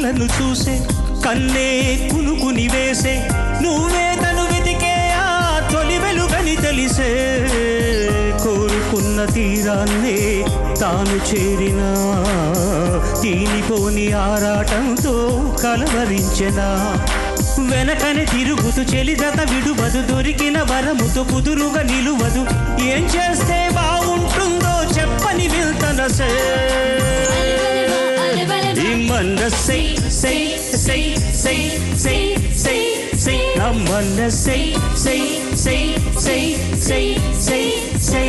కలను చూసే కన్నే కునుకుని వేసే నువ్వే తను వెతికే ఆ తొలి వెలుగని తెలిసే కోరుకున్న తీరాన్నే తాను చేరినా తీనిపోని ఆరాటంతో కలవరించెనా వెనకని తిరుగుతూ చెలిజత విడువదు దొరికిన వరముతో కుదురుగా నిలువదు ఏం చేస్తే బాగుంటుందో చెప్పని వెళ్తనసే మనసై సై సై సై సై సై సై నా మనసై సై సై సై సై సై సై